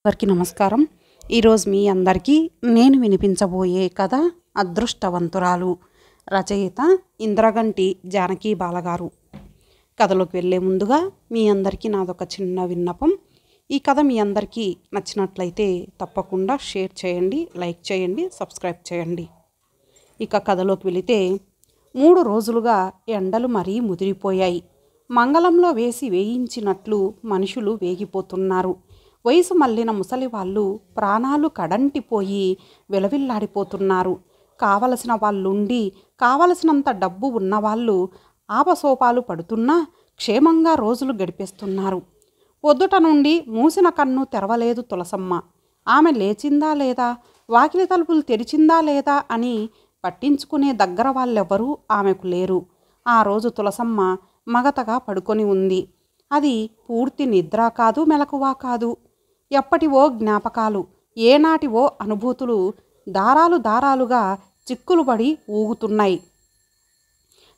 అందరికీ నమస్కారం. ఈరోజు మీ అందరికీ నేను వినిపించబోయే కథ అదృష్టవంతురాలు. రచయిత ఇంద్రగంటి జానకి బాలగారు. కథలోకి వెళ్ళే ముందుగా మీ అందరికీ నాదొక చిన్న విన్నపం. ఈ కథ మీ అందరికీ నచ్చినట్లయితే తప్పకుండా షేర్ చేయండి, లైక్ చేయండి, సబ్స్క్రైబ్ చేయండి. ఇక కథలోకి వెళితే 3 రోజులుగా ఎండలు మరీ ముదిరిపోయాయి. మంగళంలో వేయించినట్లు మనుషులు వేగిపోతున్నారు. వయసు మళ్ళిన ముసలి వాళ్ళు ప్రాణాలు కడంటిపోయి విలవిల్లాడిపోతున్నారు. కావలసిన వాళ్ళుండి కావలసినంత డబ్బు ఉన్నవాళ్ళు ఆపసోపాలు పడుతున్నా క్షేమంగా రోజులు గడిపేస్తున్నారు. పొద్దుట నుండి మూసిన కన్ను తెరవలేదు తులసమ్మ. ఆమె లేచిందా లేదా, వాకిలి తలుపులు తెరిచిందా లేదా అని పట్టించుకునే దగ్గర వాళ్ళెవ్వరూ ఆమెకు లేరు. ఆ రోజు తులసమ్మ మగతగా పడుకొని ఉంది. అది పూర్తి నిద్ర కాదు, మెలకువ కాదు. ఎప్పటివో జ్ఞాపకాలు, ఏనాటివో అనుభూతులు దారాలు దారాలుగా చిక్కులుబడి ఊగుతున్నాయి.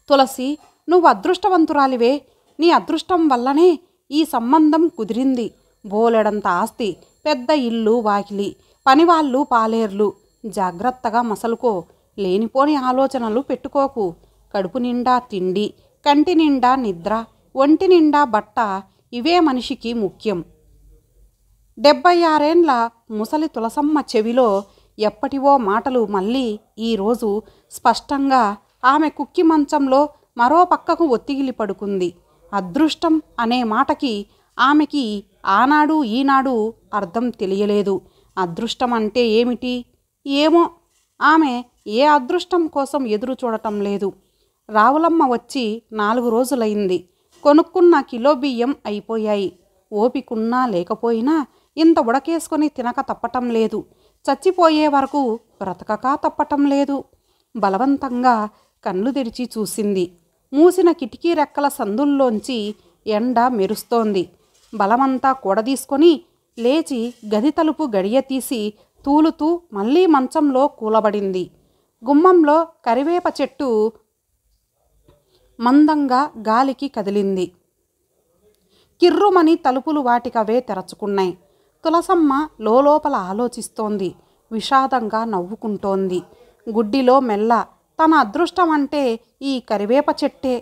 తులసి, నువ్వు అదృష్టవంతురాలివే. నీ అదృష్టం వల్లనే ఈ సంబంధం కుదిరింది. బోలెడంత ఆస్తి, పెద్ద ఇల్లు, వాకిలి, పనివాళ్ళు, పాలేర్లు. జాగ్రత్తగా మసలుకో. లేనిపోని ఆలోచనలు పెట్టుకోకు. కడుపు నిండా తిండి, కంటి నిండా నిద్ర, ఒంటి నిండా బట్ట, ఇవే మనిషికి ముఖ్యం. 76 ఏండ్ల ముసలి తులసమ్మ చెవిలో ఎప్పటివో మాటలు మళ్ళీ ఈరోజు స్పష్టంగా ఆమె కుక్కి మంచంలో మరో పక్కకు ఒత్తిగిలి పడుకుంది. అదృష్టం అనే మాటకి ఆమెకి ఆనాడు ఈనాడు అర్థం తెలియలేదు. అదృష్టం అంటే ఏమిటి? ఏమో. ఆమె ఏ అదృష్టం కోసం ఎదురు చూడటం లేదు. రావులమ్మ వచ్చి 4 రోజులైంది. కొనుక్కున్న కిలో బియ్యం అయిపోయాయి. ఓపికున్నా లేకపోయినా ఇంత ఉడకేసుకొని తినక తప్పటం లేదు. చచ్చిపోయే వరకు బ్రతకక తప్పటం లేదు. బలవంతంగా కళ్ళు తెరిచి చూసింది. మూసిన కిటికీ రెక్కల సందుల్లోంచి ఎండ మెరుస్తోంది. బలమంతా కూడదీసుకొని లేచి గది తలుపు గడియ తీసి తూలుతూ మళ్ళీ మంచంలో కూలబడింది. గుమ్మంలో కరివేప చెట్టు మందంగా గాలికి కదిలింది. కిర్రుమని తలుపులు వాటికవే తెరచుకున్నాయి. తులసమ్మ లోపల ఆలోచిస్తోంది. విషాదంగా నవ్వుకుంటోంది. గుడ్డిలో మెల్ల తన అదృష్టం అంటే ఈ కరివేప చెట్టే.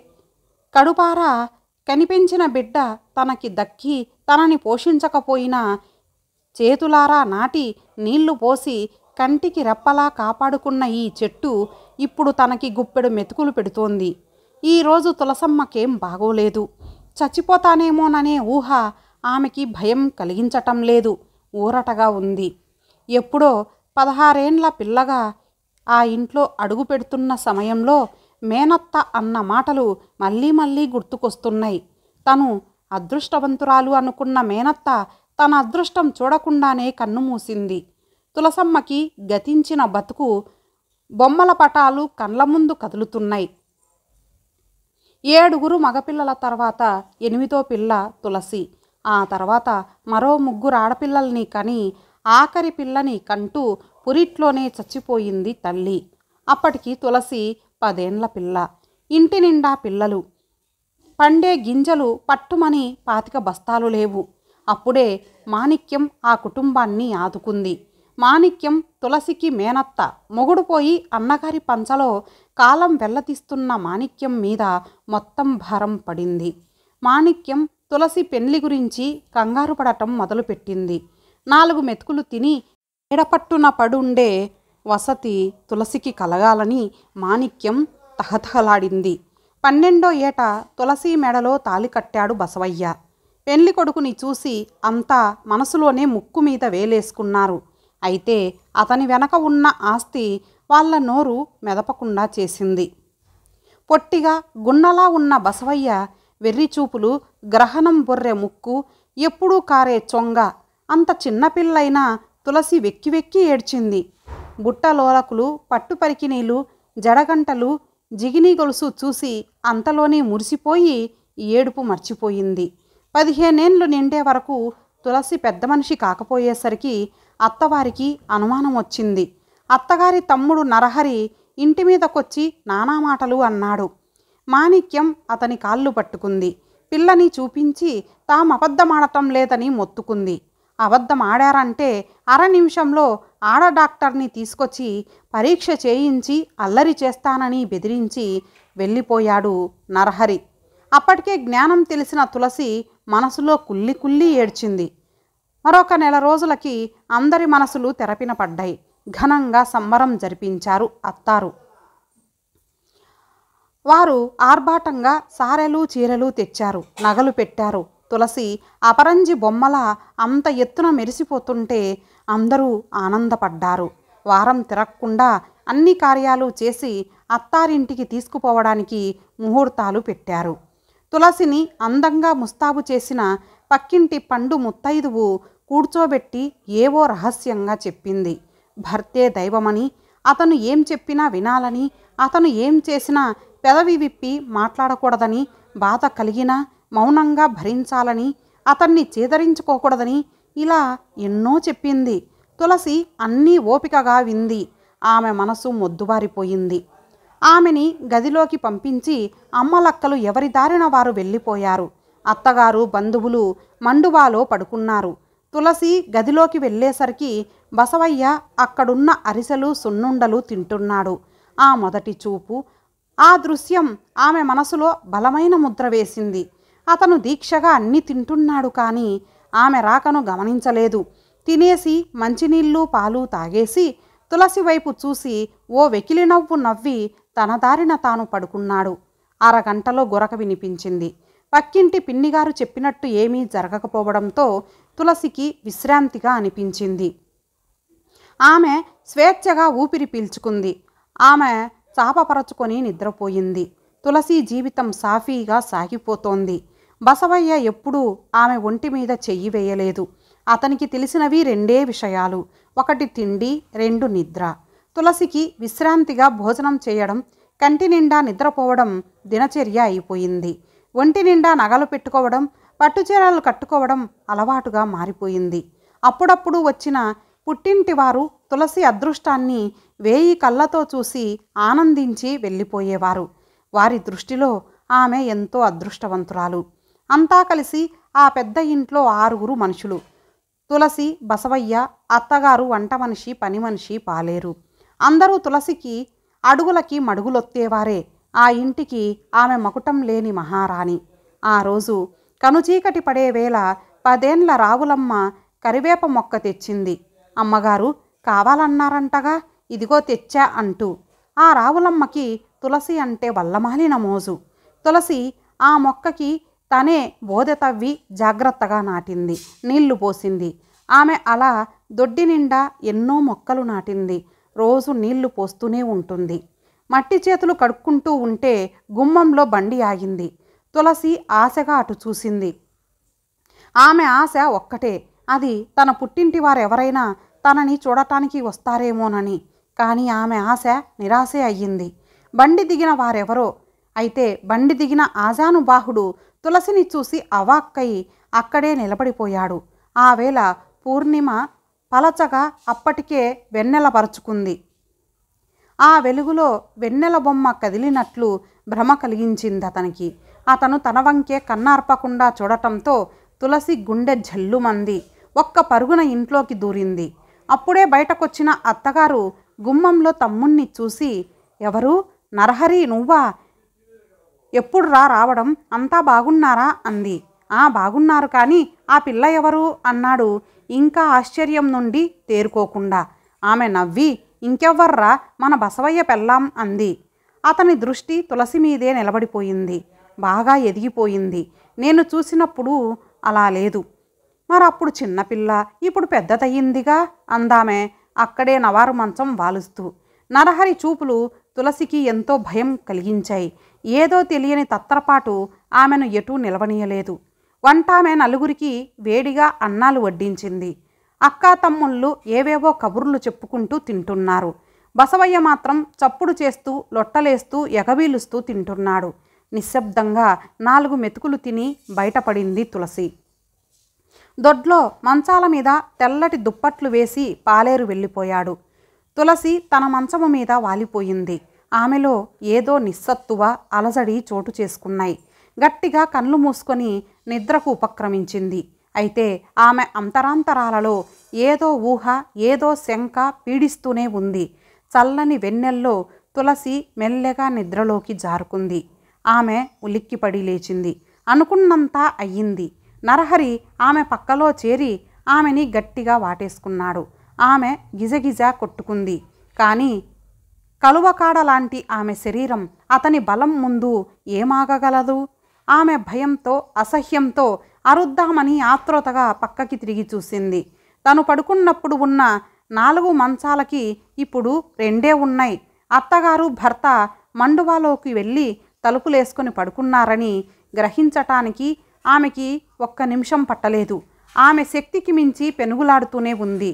కడుపారా కనిపించిన బిడ్డ తనకి దక్కి తనని పోషించకపోయినా చేతులారా నాటి నీళ్లు పోసి కంటికి రెప్పలా కాపాడుకున్న ఈ చెట్టు ఇప్పుడు తనకి గుప్పెడు మెతుకులు పెడుతోంది. ఈరోజు తులసమ్మకేం బాగోలేదు. చచ్చిపోతానేమోననే ఊహ ఆమెకి భయం కలిగించటం లేదు. ఊరటగా ఉంది. ఎప్పుడో 16 ఏండ్ల పిల్లగా ఆ ఇంట్లో అడుగు పెడుతున్న సమయంలో మేనత్త అన్న మాటలు మళ్ళీ మళ్ళీ గుర్తుకొస్తున్నాయి. తను అదృష్టవంతురాలు అనుకున్న మేనత్త తన అదృష్టం చూడకుండానే కన్ను మూసింది. తులసమ్మకి గతించిన బతుకు బొమ్మల పటాలు కళ్ళ ముందు కదులుతున్నాయి. 7 మగపిల్లల తర్వాత 8వ పిల్ల తులసి. ఆ తర్వాత మరో 3 ఆడపిల్లల్ని కని ఆఖరి పిల్లని కంటూ పురిట్లోనే చచ్చిపోయింది తల్లి. అప్పటికి తులసి 10 ఏండ్ల పిల్ల. ఇంటి నిండా పిల్లలు. పండే గింజలు పట్టుమని 25 బస్తాలు లేవు. అప్పుడే మాణిక్యం ఆ కుటుంబాన్ని ఆదుకుంది. మాణిక్యం తులసికి మేనత్త. మొగుడు పోయి అన్నగారి పంచలో కాలం వెల్లతీస్తున్న మాణిక్యం మీద మొత్తం భారం పడింది. మాణిక్యం తులసి పెళ్లి గురించి కంగారు పడటం మొదలుపెట్టింది. 4 మెతుకులు తిని ఎడపట్టున పడుండే వసతి తులసికి కలగాలని మాణిక్యం తహతహలాడింది. 12వ ఏట తులసి మెడలో తాళి కట్టాడు బసవయ్య. పెళ్లి కొడుకుని చూసి అంతా మనసులోనే ముక్కు మీద వేలేసుకున్నారు. అయితే అతని వెనక ఉన్న ఆస్తి వాళ్ళ నోరు మెదపకుండా చేసింది. పొట్టిగా గున్నలా ఉన్న బసవయ్య వెర్రిచూపులు, గ్రహణం బొర్రె ముక్కు, ఎప్పుడూ కారే చొంగ. అంత చిన్నపిల్లైనా తులసి వెక్కి వెక్కి ఏడ్చింది. బుట్టలోలకులు, పట్టుపరికినీలు, జడగంటలు, జిగిని గొలుసు చూసి అంతలోనే మురిసిపోయి ఏడుపు మర్చిపోయింది. 15 ఏండ్లు నిండే వరకు తులసి పెద్ద మనిషి కాకపోయేసరికి అత్తవారికి అనుమానం వచ్చింది. అత్తగారి తమ్ముడు నరహరి ఇంటి మీదకొచ్చి నానా మాటలు అన్నాడు. మాణిక్యం అతని కాళ్ళు పట్టుకుంది. పిల్లని చూపించి తామబద్ధమాడటం లేదని మొత్తుకుంది. అబద్ధం ఆడారంటే అర నిమిషంలో ఆడ డాక్టర్ని తీసుకొచ్చి పరీక్ష చేయించి అల్లరి చేస్తానని బెదిరించి వెళ్ళిపోయాడు నరహరి. అప్పటికే జ్ఞానం తెలిసిన తులసి మనసులో కుల్లి కుల్లి ఏడ్చింది. మరొక నెల రోజులకి అందరి మనసులు తెరపిన పడ్డాయి. ఘనంగా సంబరం జరిపించారు అత్తారు. వారు ఆర్భాటంగా సారెలు చీరలు తెచ్చారు, నగలు పెట్టారు. తులసి అపరంజి బొమ్మల అంత ఎత్తున మెరిసిపోతుంటే అందరూ ఆనందపడ్డారు. వారం తిరగకుండా అన్ని కార్యాలు చేసి అత్తారింటికి తీసుకుపోవడానికి ముహూర్తాలు పెట్టారు. తులసిని అందంగా ముస్తాబు చేసిన పక్కింటి పండు ముత్తైదువు కూర్చోబెట్టి ఏవో రహస్యంగా చెప్పింది. భర్తే దైవమని, అతను ఏం చెప్పినా వినాలని, అతను ఏం చేసినా పెదవి విప్పి మాట్లాడకూడదని, బాధ కలిగినా మౌనంగా భరించాలని, అతన్ని చేదరించుకోకూడదని, ఇలా ఎన్నో చెప్పింది. తులసి అన్నీ ఓపికగా వింది. ఆమె మనసు మొద్దుబారిపోయింది. ఆమెని గదిలోకి పంపించి అమ్మలక్కలు ఎవరి దారిన వారు వెళ్ళిపోయారు. అత్తగారు బంధువులు మండువాలో పడుకున్నారు. తులసి గదిలోకి వెళ్ళేసరికి బసవయ్య అక్కడున్న అరిసెలు సున్నుండలు తింటున్నాడు. ఆ మొదటి చూపు, ఆ దృశ్యం ఆమె మనసులో బలమైన ముద్ర వేసింది. అతను దీక్షగా అన్నీ తింటున్నాడు, కానీ ఆమె రాకను గమనించలేదు. తినేసి మంచినీళ్ళు పాలు తాగేసి తులసి వైపు చూసి ఓ వెకిలి నవ్వు నవ్వి తన దారిన తాను పడుకున్నాడు. అరగంటలో గురక వినిపించింది. పక్కింటి పిన్నిగారు చెప్పినట్టు ఏమీ జరగకపోవడంతో తులసికి విశ్రాంతిగా అనిపించింది. ఆమె స్వేచ్ఛగా ఊపిరి పీల్చుకుంది. ఆమె చాపపరచుకొని నిద్రపోయింది. తులసి జీవితం సాఫీగా సాగిపోతోంది. బసవయ్య ఎప్పుడూ ఆమె ఒంటి మీద చెయ్యి వేయలేదు. అతనికి తెలిసినవి రెండే విషయాలు: ఒకటి తిండి, రెండు నిద్ర. తులసికి విశ్రాంతిగా భోజనం చేయడం, కంటి నిండా నిద్రపోవడం దినచర్య అయిపోయింది. ఒంటి నిండా నగలు పెట్టుకోవడం, పట్టుచీరలు కట్టుకోవడం అలవాటుగా మారిపోయింది. అప్పుడప్పుడు వచ్చిన పుట్టింటి వారు తులసి అదృష్టాన్ని 1000 కళ్ళతో చూసి ఆనందించి వెళ్ళిపోయేవారు. వారి దృష్టిలో ఆమె ఎంతో అదృష్టవంతురాలు. అంతా కలిసి ఆ పెద్ద ఇంట్లో 6 మనుషులు: తులసి, బసవయ్య, అత్తగారు, వంట మనిషి, పని మనిషి, పాలేరు. అందరూ తులసికి అడుగులకి మడుగులొత్తేవారే. ఆ ఇంటికి ఆమె మకుటం లేని మహారాణి. ఆ రోజు కనుచీకటి పడే వేళ 10 ఏండ్ల రావులమ్మ కరివేప మొక్క తెచ్చింది. అమ్మగారు కావాలన్నారంటగా, ఇదిగో తెచ్చా అంటూ. ఆ రావులమ్మకి తులసి అంటే వల్లమాలిన మోజు. తులసి ఆ మొక్కకి తనే బోదె తవ్వి జాగ్రత్తగా నాటింది, నీళ్లు పోసింది. ఆమె అలా దొడ్డి నిండా ఎన్నో మొక్కలు నాటింది. రోజు నీళ్లు పోస్తూనే ఉంటుంది. మట్టి చేతులు కడుక్కుంటూ ఉంటే గుమ్మంలో బండి ఆగింది. తులసి ఆశగా అటు చూసింది. ఆమె ఆశ ఒక్కటే, అది తన పుట్టింటి వారెవరైనా తనని చూడటానికి వస్తారేమోనని. కానీ ఆమె ఆశ నిరాశే అయ్యింది. బండి దిగిన వారెవరో. అయితే బండి దిగిన ఆజానుబాహుడు తులసిని చూసి అవాక్కై అక్కడే నిలబడిపోయాడు. ఆ వేళ పూర్ణిమ పలచగా అప్పటికే వెన్నెల పరుచుకుంది. ఆ వెలుగులో వెన్నెల బొమ్మ కదిలినట్లు భ్రమ కలిగించింది అతనికి. అతను తన వంకే కన్నార్పకుండా చూడటంతో తులసి గుండె జల్లుమంది. ఒక్క పరుగున ఇంట్లోకి దూరింది. అప్పుడే బయటకొచ్చిన అత్తగారు గుమ్మంలో తమ్ముణ్ణి చూసి, ఎవరు? నరహరి నువ్వా? ఎప్పుడు రావడం? అంతా బాగున్నారా అంది. బాగున్నారు, కానీ ఆ పిల్ల ఎవరు అన్నాడు ఇంకా ఆశ్చర్యం నుండి తేరుకోకుండా. ఆమె నవ్వి, ఇంకెవ్వర్రా, మన బసవయ్య పెళ్ళాం అంది. అతని దృష్టి తులసి మీదే నిలబడిపోయింది. బాగా ఎదిగిపోయింది. నేను చూసినప్పుడు అలా లేదు. మరప్పుడు చిన్నపిల్ల, ఇప్పుడు పెద్దదయ్యిందిగా అందామె అక్కడే నవారు మంచం వాలుస్తూ. నరహరి చూపులు తులసికి ఎంతో భయం కలిగించాయి. ఏదో తెలియని తత్రపాటు ఆమెను ఎటూ నిలవనీయలేదు. వంటామె నలుగురికి వేడిగా అన్నాలు వడ్డించింది. అక్కా తమ్ముళ్ళు ఏవేవో కబుర్లు చెప్పుకుంటూ తింటున్నారు. బసవయ్య మాత్రం చప్పుడు చేస్తూ లొట్టలేస్తూ ఎగవీలుస్తూ తింటున్నాడు. నిశ్శబ్దంగా 4 మెతుకులు తిని బయటపడింది తులసి. దొడ్లో మంచాల మీద తెల్లటి దుప్పట్లు వేసి పాలేరు వెళ్ళిపోయాడు. తులసి తన మంచము మీద వాలిపోయింది. ఆమెలో ఏదో నిస్సత్తువ, అలజడి చోటు చేసుకున్నాయి. గట్టిగా కళ్ళు మూసుకొని నిద్రకు ఉపక్రమించింది. అయితే ఆమె అంతరాంతరాలలో ఏదో ఊహ, ఏదో శంక పీడిస్తూనే ఉంది. చల్లని వెన్నెల్లో తులసి మెల్లగా నిద్రలోకి జారుకుంది. ఆమె ఉలిక్కిపడి లేచింది. అనుకున్నంతా అయ్యింది. నరహరి ఆమె పక్కలో చేరి ఆమెని గట్టిగా వాటేసుకున్నాడు. ఆమె గిజగిజ కొట్టుకుంది. కానీ కలువకాడలాంటి ఆమె శరీరం అతని బలం ముందు ఏమాగగలదు? ఆమె భయంతో, అసహ్యంతో అరుద్దామని ఆత్రుతగా పక్కకి తిరిగి చూసింది. తను పడుకున్నప్పుడు ఉన్న 4 మంచాలకి ఇప్పుడు 2 ఉన్నాయి. అత్తగారు, భర్త మండువాలోకి వెళ్ళి తలుపులేసుకొని పడుకున్నారని గ్రహించటానికి ఆమెకి 1 నిమిషం పట్టలేదు. ఆమె శక్తికి మించి పెనుగులాడుతూనే ఉంది.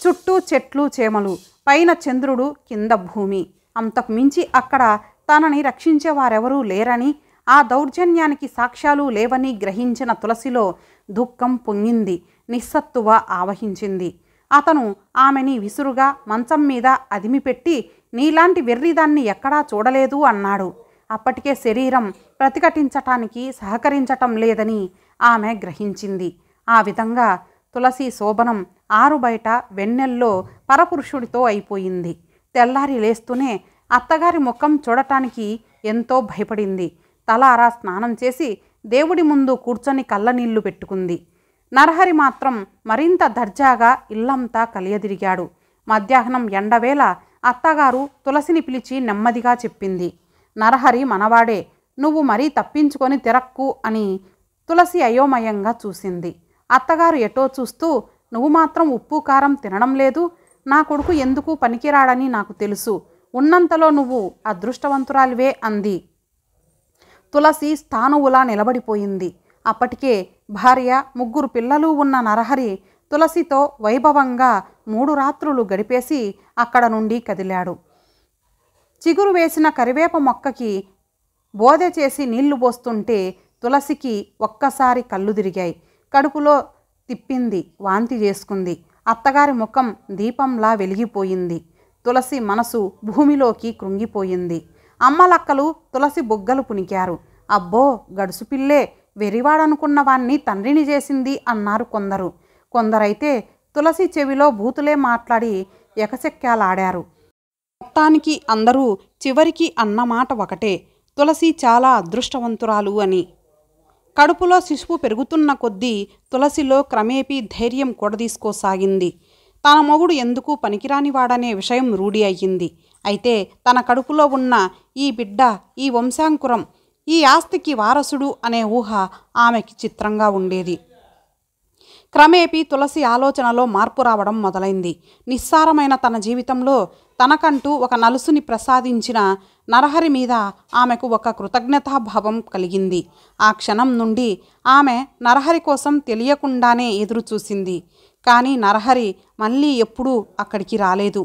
చుట్టూ చెట్లు, చేమలు, పైన చంద్రుడు, కింద భూమి. అంతకు మించి అక్కడ తనని రక్షించేవారెవరూ లేరని, ఆ దౌర్జన్యానికి సాక్ష్యాలు లేవని గ్రహించిన తులసిలో దుఃఖం పొంగింది. నిస్సత్తువ ఆవహించింది. అతను ఆమెని విసురుగా మంచం మీద అదిమిపెట్టి, నీలాంటి వెర్రిదాన్ని ఎక్కడా చూడలేదు అన్నాడు. అప్పటికే శరీరం ప్రతిఘటించటానికి సహకరించటం లేదని ఆమె గ్రహించింది. ఆ విధంగా తులసి శోభనం ఆరుబయట వెన్నెల్లో పరపురుషుడితో అయిపోయింది. తెల్లారి లేస్తూనే అత్తగారి ముఖం చూడటానికి ఎంతో భయపడింది. తలారా స్నానం చేసి దేవుడి ముందు కూర్చొని కళ్ళనీళ్లు పెట్టుకుంది. నరహరి మాత్రం మరింత దర్జాగా ఇల్లంతా కలియదిరిగాడు. మధ్యాహ్నం ఎండవేళ అత్తగారు తులసిని పిలిచి నెమ్మదిగా చెప్పింది. నరహరి మనవాడే, నువ్వు మరీ తప్పించుకొని తిరక్కు అని. తులసి అయోమయంగా చూసింది. అత్తగారు ఎటో చూస్తూ, నువ్వు మాత్రం ఉప్పు కారం తినడం లేదు. నా కొడుకు ఎందుకు పనికిరాడని నాకు తెలుసు. ఉన్నంతలో నువ్వు అదృష్టవంతురాలివే అంది. తులసి స్థానువులా నిలబడిపోయింది. అప్పటికే భార్య, 3 పిల్లలు ఉన్న నరహరి తులసితో వైభవంగా 3 రాత్రులు గడిపేసి అక్కడ నుండి కదిలాడు. చిగురు వేసిన కరివేప మొక్కకి బోదె చేసి నీళ్లు పోస్తుంటే తులసికి ఒక్కసారి కళ్ళు తిరిగాయి. కడుపులో తిప్పింది. వాంతి చేసుకుంది. అత్తగారి ముఖం దీపంలా వెలిగిపోయింది. తులసి మనసు భూమిలోకి కృంగిపోయింది. అమ్మలక్కలు తులసి బుగ్గలు పునికారు. అబ్బో, గడుసు పిల్లే, వెరివాడనుకున్న వాణ్ణి తండ్రిని చేసింది అన్నారు కొందరు. కొందరైతే తులసి చెవిలో బూతులే మాట్లాడి ఎకసెక్కాలాడారు. మొత్తానికి అందరూ చివరికి అన్నమాట ఒకటే, తులసి చాలా అదృష్టవంతురాలు అని. కడుపులో శిశువు పెరుగుతున్న కొద్దీ తులసిలో క్రమేపీ ధైర్యం కూడదీసుకోసాగింది. తన మొగుడు ఎందుకు పనికిరానివాడనే విషయం రూఢి అయ్యింది. అయితే తన కడుపులో ఉన్న ఈ బిడ్డ, ఈ వంశాంకురం, ఈ ఆస్తికి వారసుడు అనే ఊహ ఆమెకి చిత్రంగా ఉండేది. క్రమేపీ తులసి ఆలోచనలో మార్పు రావడం మొదలైంది. నిస్సారమైన తన జీవితంలో తనకంటూ ఒక నలుసుని ప్రసాదించిన నరహరి మీద ఆమెకు ఒక కృతజ్ఞతాభావం కలిగింది. ఆ క్షణం నుండి ఆమె నరహరి కోసం తెలియకుండానే ఎదురుచూసింది. కానీ నరహరి మళ్ళీ ఎప్పుడూ అక్కడికి రాలేదు.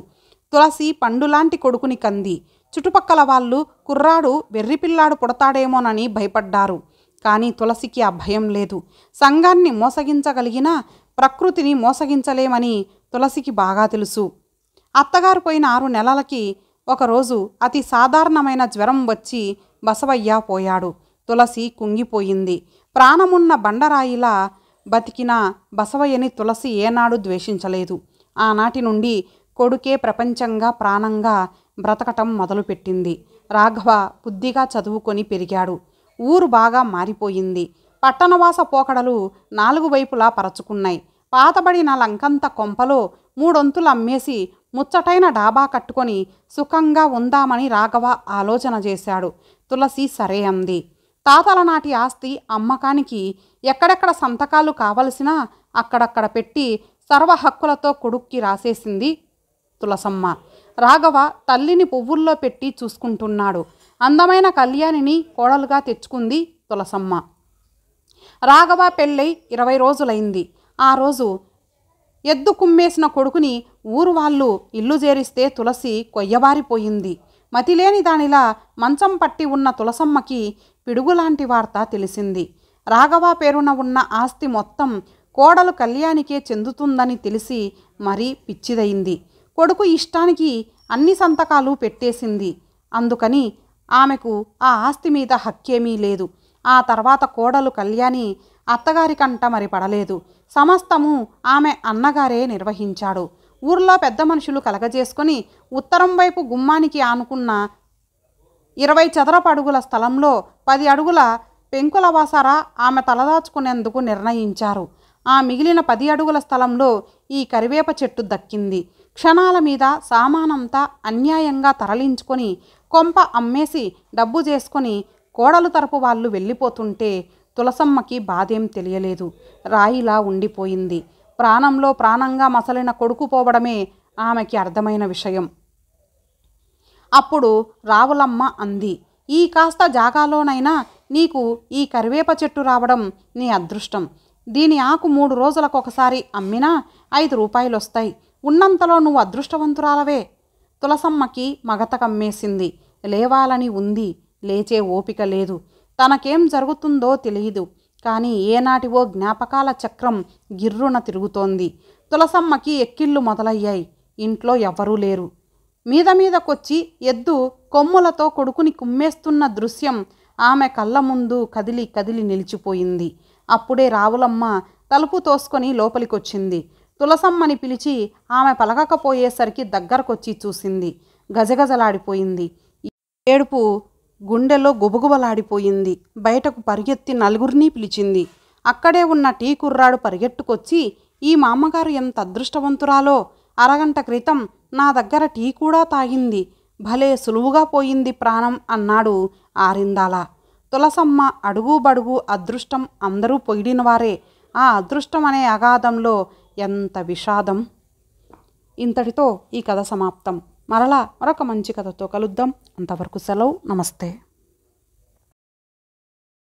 తులసి పండులాంటి కొడుకుని కంది. చుట్టుపక్కల వాళ్ళు కుర్రాడు వెర్రిపిల్లాడు పుడతాడేమోనని భయపడ్డారు. కానీ తులసికి ఆ భయం లేదు. సంఘాన్ని మోసగించగలిగినా ప్రకృతిని మోసగించలేమని తులసికి బాగా తెలుసు. అత్తగారు పోయిన 6 నెలలకి ఒకరోజు అతి సాధారణమైన జ్వరం వచ్చి బసవయ్య పోయాడు. తులసి కుంగిపోయింది. ప్రాణమున్న బండరాయిలా బతికిన బసవయ్యని తులసి ఏనాడు ద్వేషించలేదు. ఆనాటి నుండి కొడుకే ప్రపంచంగా, ప్రాణంగా బ్రతకటం మొదలుపెట్టింది. రాఘవ బుద్ధిగా చదువుకొని పెరిగాడు. ఊరు బాగా మారిపోయింది. పట్టణవాస పోకడలు 4 వైపులా పరచుకున్నాయి. పాతబడిన లంకంత కొంపలో 3 వంతులు అమ్మేసి ముచ్చటైన డాబా కట్టుకొని సుఖంగా ఉందామని రాఘవ ఆలోచన చేశాడు. తులసి సరే అంది. తాతల నాటి ఆస్తి అమ్మకానికి ఎక్కడెక్కడ సంతకాలు కావలసినా అక్కడక్కడ పెట్టి సర్వ హక్కులతో కొడుక్కి రాసేసింది తులసమ్మ. రాఘవ తల్లిని పువ్వుల్లో పెట్టి చూసుకుంటున్నాడు. అందమైన కళ్యాణిని కోడలుగా తెచ్చుకుంది తులసమ్మ. రాఘవ పెళ్ళై 20 రోజులైంది. ఆ రోజు ఎద్దు కుమ్మేసిన కొడుకుని ఊరు వాళ్ళు ఇల్లు చేరిస్తే తులసి కొయ్యబారిపోయింది. మతిలేని దానిలా మంచం పట్టి ఉన్న తులసమ్మకి పిడుగులాంటి వార్త తెలిసింది. రాఘవ పేరున ఉన్న ఆస్తి మొత్తం కోడలు కళ్యాణికే చెందుతుందని తెలిసి మరీ పిచ్చిదయింది. కొడుకు ఇష్టానికి అన్ని సంతకాలు పెట్టేసింది. అందుకని ఆమెకు ఆ ఆస్తి మీద హక్కేమీ లేదు. ఆ తర్వాత కోడలు కళ్యాణి అత్తగారి కంట మరి పడలేదు. సమస్తము ఆమె అన్నగారే నిర్వహించాడు. ఊర్లో పెద్ద మనుషులు కలగజేసుకొని ఉత్తరం వైపు గుమ్మానికి ఆనుకున్న 20 చదరపు అడుగుల స్థలంలో 10 అడుగుల పెంకుల వాసర ఆమె తలదాచుకునేందుకు నిర్ణయించారు. ఆ మిగిలిన 10 అడుగుల స్థలంలో ఈ కరివేప చెట్టు దక్కింది. క్షణాల మీద సామానంతా అన్యాయంగా తరలించుకొని కొంప అమ్మేసి డబ్బు చేసుకొని కోడలు తరపు వాళ్ళు వెళ్ళిపోతుంటే తులసమ్మకి బాధేం తెలియలేదు. రాయిలా ఉండిపోయింది. ప్రాణంలో ప్రాణంగా మసలిన కొడుకు పోవడమే ఆమెకి అర్థమైన విషయం. అప్పుడు రావులమ్మ అంది, ఈ కాస్త జాగాలోనైనా నీకు ఈ కరివేప చెట్టు రావడం నీ అదృష్టం. దీని ఆకు 3 రోజులకొకసారి అమ్మినా 5 రూపాయలు వస్తాయి. ఉన్నంతలో నువ్వు అదృష్టవంతురాలవే. తులసమ్మకి మగత కమ్మేసింది. లేవాలని ఉంది, లేచే ఓపిక లేదు. తనకేం జరుగుతుందో తెలియదు. కానీ ఏనాటివో జ్ఞాపకాల చక్రం గిర్రున తిరుగుతోంది. తులసమ్మకి ఎక్కిళ్ళు మొదలయ్యాయి. ఇంట్లో ఎవ్వరూ లేరు. మీదకొచ్చి ఎద్దు కొమ్ములతో కొడుకుని కుమ్మేస్తున్న దృశ్యం ఆమె కళ్ళ ముందు కదిలి కదిలి నిలిచిపోయింది. అప్పుడే రావులమ్మ తలుపు తోసుకొని లోపలికొచ్చింది. తులసమ్మని పిలిచి ఆమె పలకకపోయేసరికి దగ్గరకొచ్చి చూసింది. గజగజలాడిపోయింది. ఏడుపు గుండెలో గుబగుబలాడిపోయింది. బయటకు పరిగెత్తి నలుగురినీ పిలిచింది. అక్కడే ఉన్న టీ కుర్రాడు పరిగెట్టుకొచ్చి, ఈ మామ్మగారు ఎంత అదృష్టవంతురాలో, అరగంట క్రితం నా దగ్గర టీ కూడా తాగింది, భలే సులువుగా పోయింది ప్రాణం అన్నాడు ఆరిందాల. తులసమ్మ అడుగు బడుగు అదృష్టం అందరూ పొగిడినవారే. ఆ అదృష్టం అనే అగాధంలో ఎంత విషాదం. ఇంతటితో ఈ కథ సమాప్తం. మరలా మరొక మంచి కథతో కలుద్దాం. అంతవరకు సెలవు. నమస్తే.